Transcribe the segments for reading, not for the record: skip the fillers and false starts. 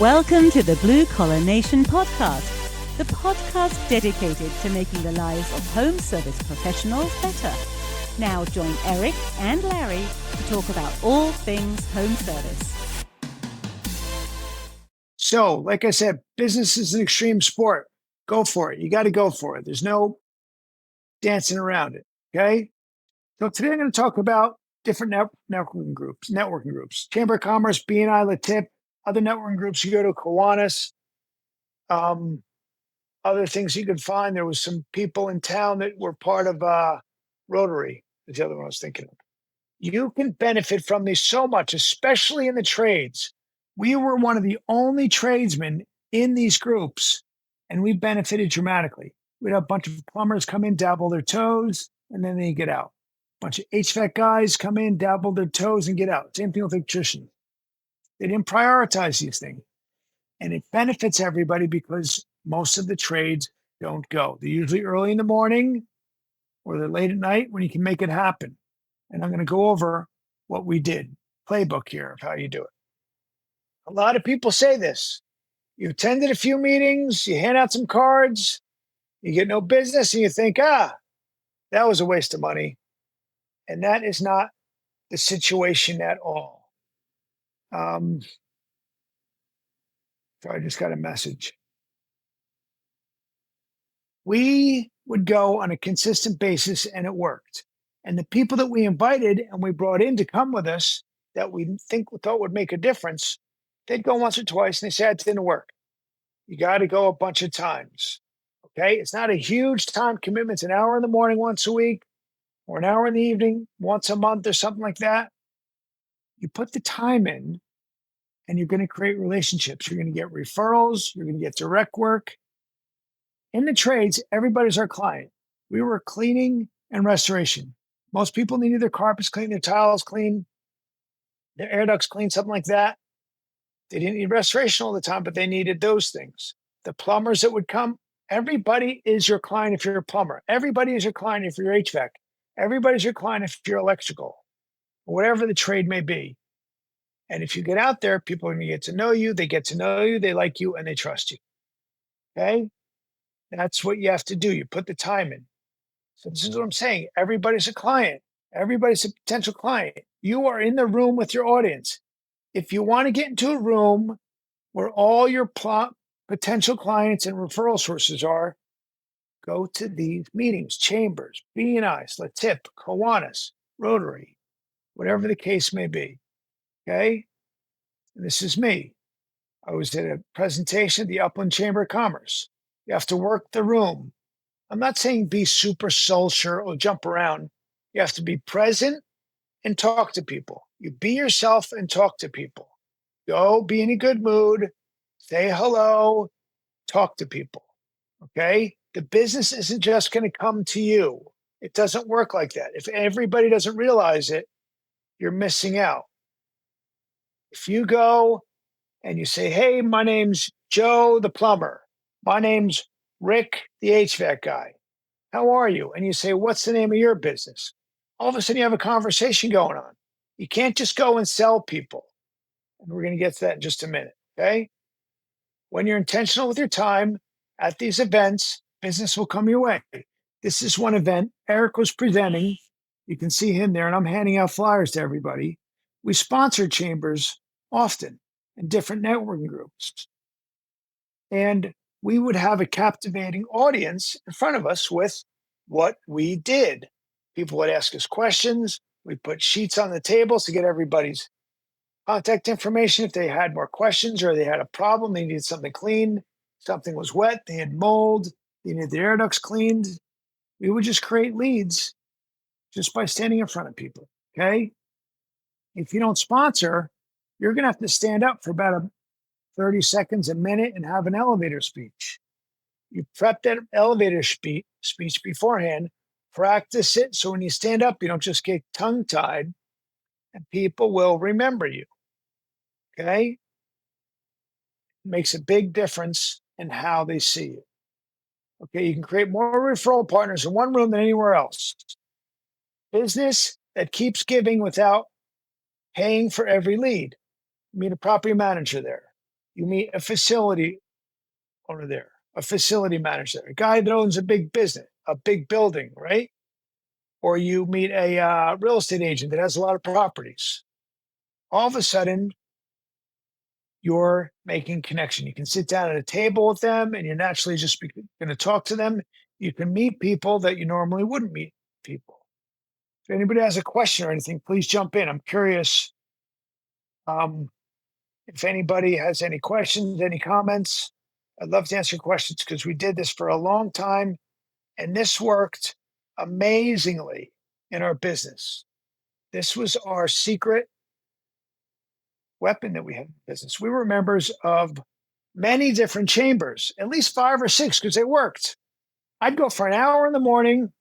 Welcome to the Blue Collar Nation podcast, the podcast dedicated to making the lives of home service professionals better. Now join Eric and Larry to talk about all things home service. So, like I said, business is an extreme sport. Go for it. You got to go for it. There's no dancing around it. Okay. So today I'm going to talk about different networking groups, Chamber of Commerce, BNI, LeTip, other networking groups. You go to Kiwanis, other things you could find. There was some people in town that were part of Rotary, is the other one I was thinking of. You can benefit from these so much, especially in the trades. We were one of the only tradesmen in these groups, and we benefited dramatically. We'd have a bunch of plumbers come in, dabble their toes, and then they get out. A bunch of HVAC guys come in, dabble their toes, and get out. Same thing with electricians. They didn't prioritize these things. And it benefits everybody because most of the trades don't go. They're usually early in the morning or they're late at night when you can make it happen. And I'm going to go over what we did. Playbook here of how you do it. A lot of people say this. You attended a few meetings, you hand out some cards, you get no business, and you think, that was a waste of money. And that is not the situation at all. So I just got a message. We would go on a consistent basis, and it worked. And the people that we invited and we brought in to come with us that we thought would make a difference, they'd go once or twice, and they said it didn't work. You got to go a bunch of times. Okay. It's not a huge time commitment. It's an hour in the morning once a week or an hour in the evening once a month or something like that. You put the time in and you're going to create relationships. You're going to get referrals. You're going to get direct work. In the trades, everybody's our client. We were cleaning and restoration. Most people needed their carpets clean, their tiles clean, their air ducts clean, something like that. They didn't need restoration all the time, but they needed those things. The plumbers that would come, everybody is your client if you're a plumber. Everybody is your client if you're HVAC. Everybody's your client if you're electrical, or whatever the trade may be. And if you get out there, people are going to get to know you. They get to know you. They like you and they trust you. Okay. That's what you have to do. You put the time in. So this is what I'm saying. Everybody's a client. Everybody's a potential client. You are in the room with your audience. If you want to get into a room where all your potential clients and referral sources are, go to these meetings, chambers, BNIs, LeTip, Kiwanis, Rotary, whatever the case may be. Okay? And this is me. I was at a presentation at the Upland Chamber of Commerce. You have to work the room. I'm not saying be super social or jump around. You have to be present and talk to people. You be yourself and talk to people. Go be in a good mood, say hello, talk to people. Okay? The business isn't just going to come to you. It doesn't work like that. If everybody doesn't realize it, you're missing out. If you go and you say, hey, my name's Joe the plumber. My name's Rick the HVAC guy. How are you? And you say, what's the name of your business? All of a sudden you have a conversation going on. You can't just go and sell people. And we're going to get to that in just a minute. Okay? When you're intentional with your time at these events, business will come your way. This is one event. Eric was presenting. You can see him there, and I'm handing out flyers to everybody. We sponsor chambers often in different networking groups. And we would have a captivating audience in front of us with what we did. People would ask us questions. We put sheets on the tables to get everybody's contact information if they had more questions or they had a problem, they needed something cleaned, something was wet, they had mold, they needed their air ducts cleaned. We would just create leads just by standing in front of people. Okay. If you don't sponsor, you're going to have to stand up for about 30 seconds, a minute, and have an elevator speech. You prep that elevator speech beforehand, practice it. So when you stand up, you don't just get tongue-tied and people will remember you. Okay. It makes a big difference in how they see you. Okay. You can create more referral partners in one room than anywhere else. Business that keeps giving without paying for every lead. Meet a property manager there. You meet a facility owner there, a facility manager, a guy that owns a big business, a big building, right? Or you meet a real estate agent that has a lot of properties. All of a sudden, you're making connection. You can sit down at a table with them and you're naturally just going to talk to them. You can meet people that you normally wouldn't meet people. If anybody has a question or anything, please jump in. I'm curious um, if anybody has any questions, any comments. I'd love to answer questions because we did this for a long time and this worked amazingly in our business. This was our secret weapon that we had in business. We were members of many different chambers, at least 5 or 6, because they worked. I'd go for an hour in the morning,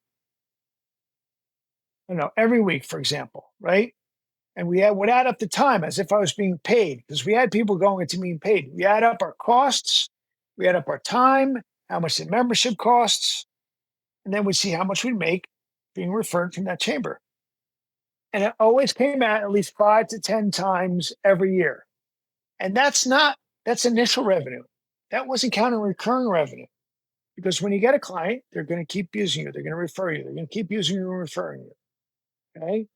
every week, for example, right? And would add up the time as if I was being paid because we had people going to being paid. We add up our costs, we add up our time, how much the membership costs, and then we'd see how much we'd make being referred from that chamber. And it always came out at least 5 to 10 times every year. And that's initial revenue. That wasn't counting recurring revenue. Because when you get a client, they're going to keep using you. They're going to refer you. They're going to keep using you and referring you. Okay.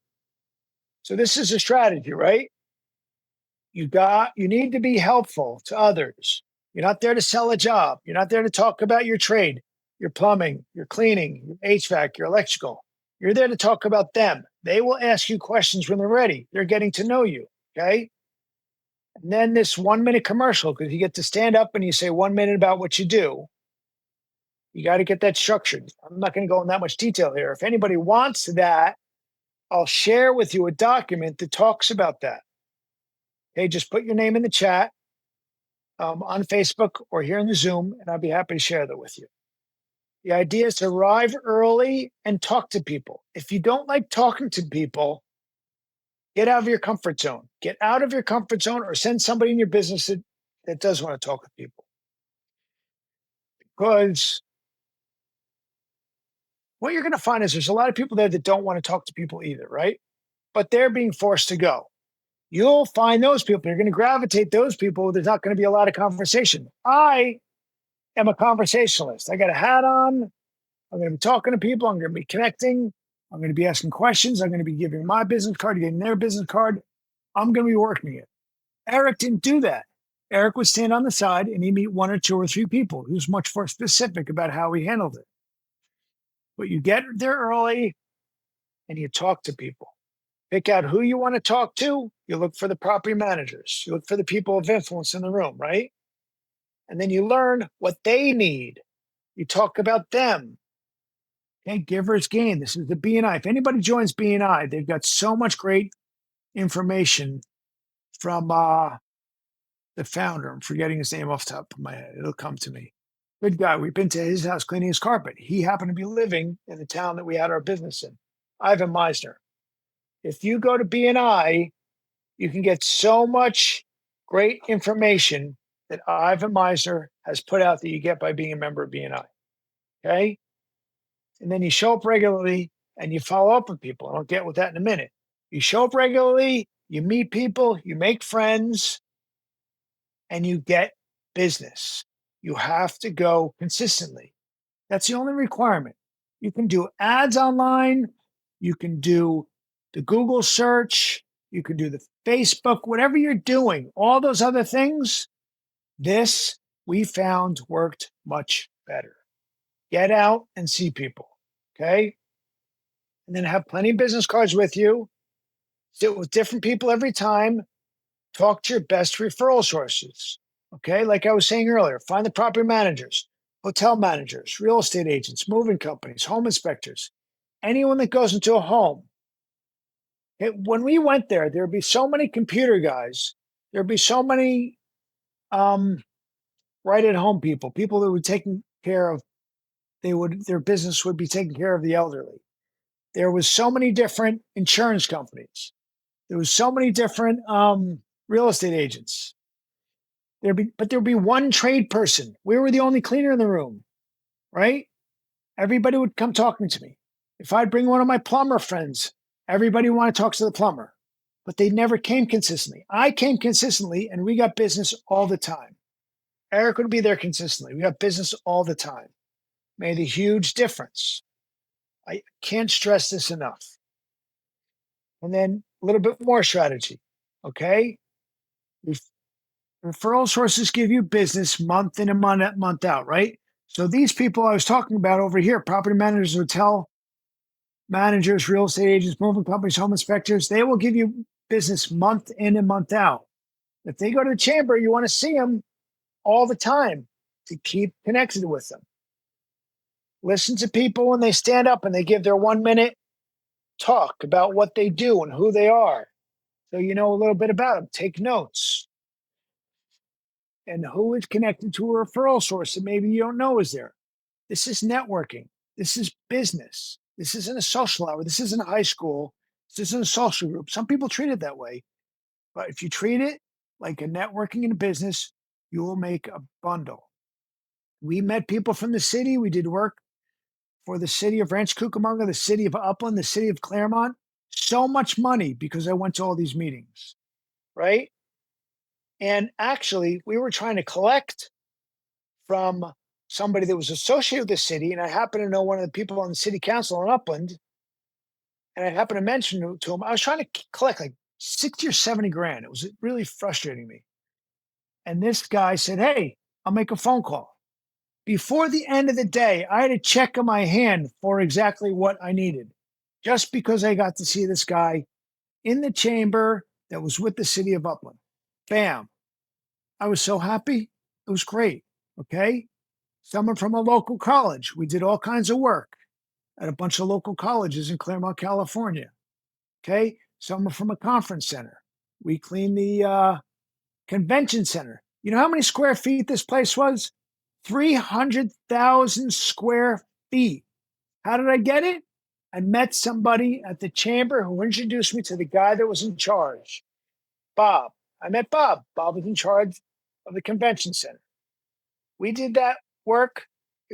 So this is a strategy, right? You need to be helpful to others. You're not there to sell a job. You're not there to talk about your trade, your plumbing, your cleaning, your HVAC, your electrical. You're there to talk about them. They will ask you questions when they're ready. They're getting to know you. Okay. And then this 1-minute commercial, because you get to stand up and you say 1 minute about what you do. You got to get that structured. I'm not going to go in that much detail here. If anybody wants that, I'll share with you a document that talks about that. Okay, just put your name in the chat on Facebook or here in the Zoom, and I'll be happy to share that with you. The idea is to arrive early and talk to people. If you don't like talking to people, get out of your comfort zone. Get out of your comfort zone or send somebody in your business that does want to talk with people. Because what you're going to find is there's a lot of people there that don't want to talk to people either, right? But they're being forced to go. You'll find those people. You're going to gravitate those people. There's not going to be a lot of conversation. I am a conversationalist. I got a hat on. I'm going to be talking to people. I'm going to be connecting. I'm going to be asking questions. I'm going to be giving my business card, getting their business card. I'm going to be working it. Eric didn't do that. Eric would stand on the side and he'd meet 1 or 2 or 3 people. He was much more specific about how he handled it. But you get there early and you talk to people. Pick out who you want to talk to. You look for the property managers. You look for the people of influence in the room, right? And then you learn what they need. You talk about them. Okay, givers gain. This is the BNI. If anybody joins BNI, they've got so much great information from the founder. I'm forgetting his name off the top of my head. It'll come to me. Good guy. We've been to his house cleaning his carpet. He happened to be living in the town that we had our business in. Ivan Meisner. If you go to BNI, you can get so much great information that Ivan Meisner has put out that you get by being a member of BNI. Okay? And then you show up regularly and you follow up with people. I'll get with that in a minute. You show up regularly, you meet people, you make friends, and you get business. You have to go consistently. That's the only requirement. You can do ads online. You can do the Google search. You can do the Facebook, whatever you're doing, all those other things. This we found worked much better. Get out and see people. Okay. And then have plenty of business cards with you. Sit with different people every time. Talk to your best referral sources. Okay. Like I was saying earlier, find the property managers, hotel managers, real estate agents, moving companies, home inspectors, anyone that goes into a home. When we went there, there'd be so many computer guys. There'd be so many right at home people that would take care of, their business would be taking care of the elderly. There was so many different insurance companies. There was so many different real estate agents. There'd be one trade person. We were the only cleaner in the room, right? Everybody would come talking to me. If I'd bring one of my plumber friends, everybody wanted to talk to the plumber. but they never came consistently. I came consistently and we got business all the time. Eric would be there consistently. We got business all the time. Made a huge difference. I can't stress this enough. And then a little bit more strategy. Okay. Referral sources give you business month in and month out, right? So these people I was talking about over here, property managers, hotel managers, real estate agents, moving companies, home inspectors, they will give you business month in and month out. If they go to the chamber, you want to see them all the time to keep connected with them. Listen to people when they stand up and they give their 1 minute talk about what they do and who they are. So you know a little bit about them. Take notes. And who is connected to a referral source that maybe you don't know is there. This is networking. This is business. This isn't a social hour. This isn't a high school. This isn't a social group. Some people treat it that way. But if you treat it like a networking and a business, you will make a bundle. We met people from the city. We did work for the city of Ranch Cucamonga, the city of Upland, the city of Claremont. So much money because I went to all these meetings, right? And actually, we were trying to collect from somebody that was associated with the city. And I happen to know one of the people on the city council in Upland. And I happened to mention to him, I was trying to collect like 60 or 70 grand. It was really frustrating me. And this guy said, hey, I'll make a phone call. Before the end of the day, I had a check in my hand for exactly what I needed, just because I got to see this guy in the chamber that was with the city of Upland. Bam. I was so happy. It was great. Okay. Someone from a local college. We did all kinds of work at a bunch of local colleges in Claremont, California. Okay. Someone from a conference center. We cleaned the convention center. You know how many square feet this place was? 300,000 square feet. How did I get it? I met somebody at the chamber who introduced me to the guy that was in charge, Bob. I met Bob. Bob was in charge of the convention center. We did that work.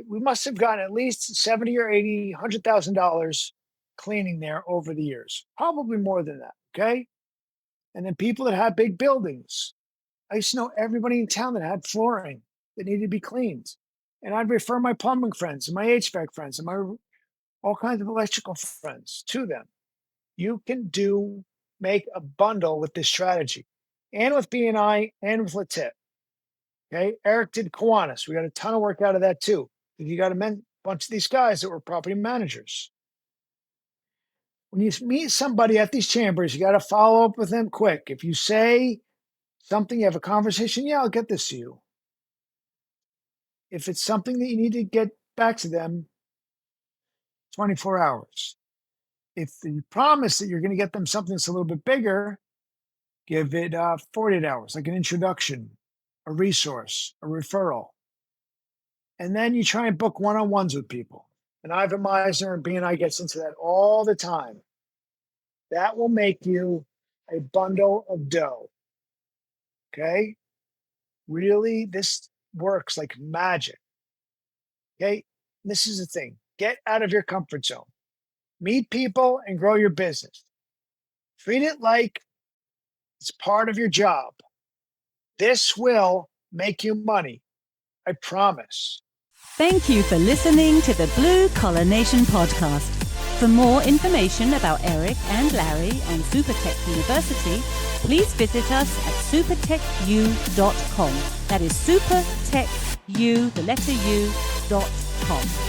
We must have gotten at least 70 or 80, $100,000 cleaning there over the years, probably more than that. Okay. And then people that had big buildings. I used to know everybody in town that had flooring that needed to be cleaned. And I'd refer my plumbing friends and my HVAC friends and my all kinds of electrical friends to them. You can make a bundle with this strategy and with BNI and with LeTip. Okay. Eric did Kiwanis. We got a ton of work out of that too. You got a bunch of these guys that were property managers. When you meet somebody at these chambers, you got to follow up with them quick. If you say something, you have a conversation, yeah, I'll get this to you. If it's something that you need to get back to them, 24 hours. If you promise that you're going to get them something that's a little bit bigger, give it 48 hours, like an introduction, a resource, a referral. And then you try and book one-on-ones with people. And Ivan Meisner and BNI gets into that all the time. That will make you a bundle of dough. Okay? Really, this works like magic. Okay? This is the thing. Get out of your comfort zone. Meet people and grow your business. Treat it like it's part of your job. This will make you money. I promise. Thank you for listening to the Blue Collar Nation podcast. For more information about Eric and Larry and SuperTech University, please visit us at supertechu.com. That is supertechu, the letter U.com.